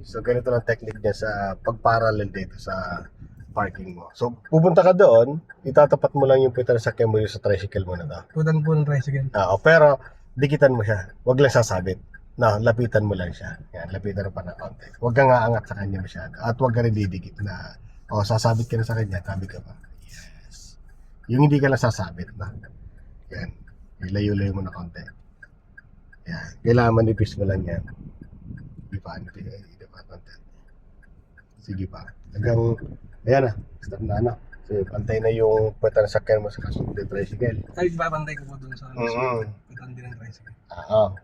So, ganito lang technique niya sa pag-parallel dito sa parking mo. So, pupunta ka doon, itatapat mo lang yung pita sa sakyan mo yung sa tricycle mo na to. Putan po ng tricycle. Oo, pero dikitan mo siya. Huwag lang sasabit. No, lapitan mo lang siya. Yan, lapitan mo pa ng konti. Huwag kang aangat sa kanya masyado. At huwag ka rin didikit na, sasabit ka na sa kanya, tabi ka pa. Yes. Yung hindi ka lang sasabit na. Yan. Ilayo-layo mo na konti. Yan. Kailangan manipis mo lang yan. Di pa, di pa konti. Sige pa. Hanggang, ayan na. Stop na na. So, pantay na yung puweta ng sakyan mo sa kasunod ng tricycle. Ay, babantay ko po doon sa putan din ng tricycle.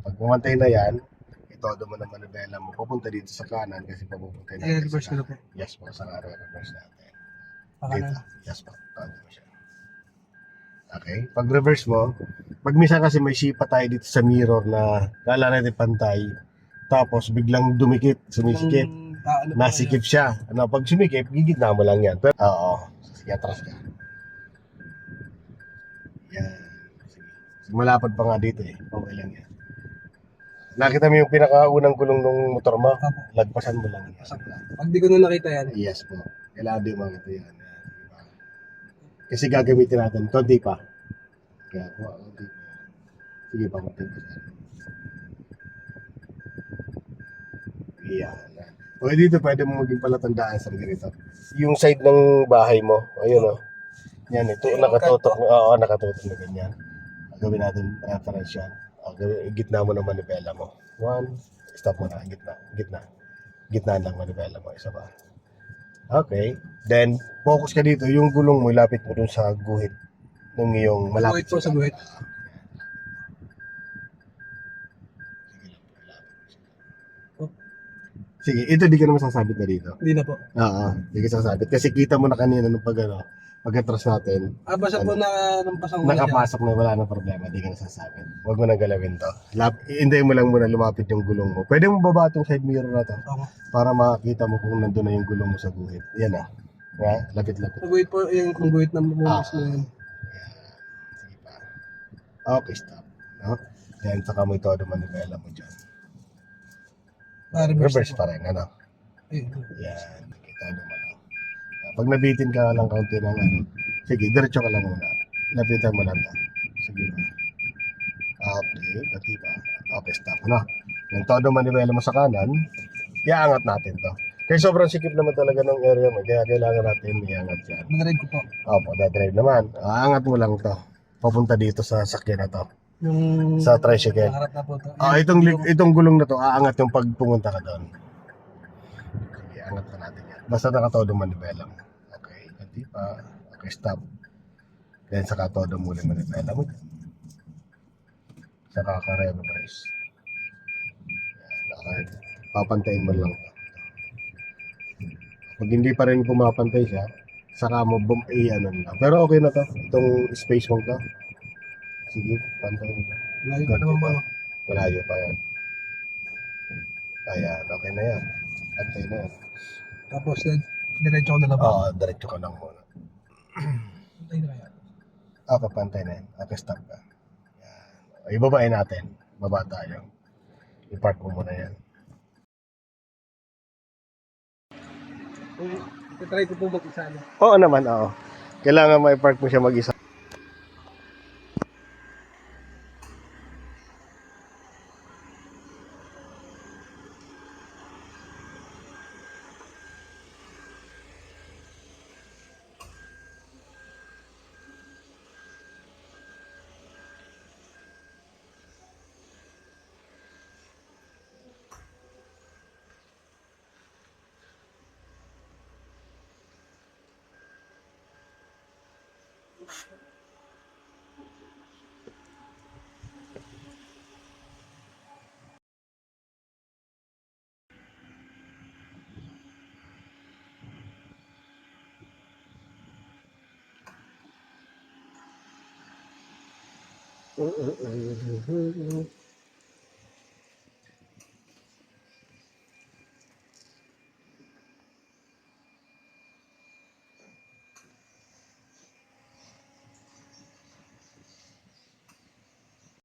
Pag pumantay na yan, itodo mo ng manibela mo. Pupunta dito sa kanan kasi papupunta na. Reverse ko na po. Yes po, sa reverse natin. Pakanan. Dito. Yes po, todo mo siya. Okay, pag reverse mo, pag minsan kasi may sipa tayo dito sa mirror na kala natin pantay, tapos biglang dumikit, sumisikip, nasikip siya. Pag sumikip, gigitna mo lang yan. Pero, sige, atras ka. Yan. Sige, malapad pa nga dito eh. Okay lang yan. Nakita mo yung pinakaunang gulong ng motor mo? Apo. Lagpasan mo lang yan. Pag di ko na nakita yan. Yes po. Kailangan din makita yan. Kasi gagamitin natin. Konti pa. Kaya po, konti pa. Sige pa, konti pa. Yan. Okay, dito pwede mo maging palatandaan sa ganito. Yung side ng bahay mo, ayun o. Yan, ito nakatutok. Oo, nakatutok na ganyan. Gawin natin reference yan. Gitna mo ng manibela mo. One, stop mo na, gitna lang manibela mo, isa pa. Okay, then focus ka dito, yung gulong mo ilapit mo dun sa guhit ng iyong malapit. Guhit po sa guhit. Sige, ito di ka naman sasabit na dito. Hindi na po. Di ka sasabit kasi kita mo na kanina nung pag-atras natin. Basta po na nampasang Nakapasok na, wala nang problema, di ka nasasabit. Huwag mo na galawin to. Hintayin mo lang muna lumapit yung gulong mo. Pwede mo baba itong side mirror na to para makakita mo kung nandun na yung gulong mo sa guhit. Yan na. Lapit-lapit. Sa guhit po, yung kung guhit na mabukas mo yun. Sige pa. Okay, stop. No? Then, saka mo ito manibela mo dyan. Reverse pa rin, ano? Yan. Kita naman. Pag nabitin ka lang kaunti ng sige, diretso ka lang muna. Lapitan mo lang to. Sige ba? Okay, pati pa. Okay, stop. Yung todo manibela mo sa kanan, iangat natin to. Kaya sobrang sikip naman talaga ng area mo, kaya kailangan natin iangat yan. Mag-drive ko po. Opo, dadrive naman. Aangat mo lang to. Papunta dito sa sakyan na to. Yung sa tricycle. harap na po to. Itong gulong na to, aangat yung pag pumunta ka doon. Sige, angat na natin yan. Basta nakatodo manibela mo. Okay, pati pa. Okay, stop. Then saka todo muli manibela mo. Saka ka-reverse. Yan, papantayin mo lang to. Pag hindi pa rin pumapantay siya, saka mo ano lang. Pero okay na to, itong space mo to. Sige, pantay mo siya. Malayo pa naman po. Malayo pa yan. Ayan, okay na yan. Pantay na yan. Tapos, diretso ko na lang po. Diretso ka lang muna. Pantay na kaya. Okay, pantay na yan. Okay, stop ka. Yan. Ibabain natin. Baba tayo. I-park mo muna yan. Try ko po mag-isa. Oo naman, oo. Kailangan ma-park mo siya mag-isa.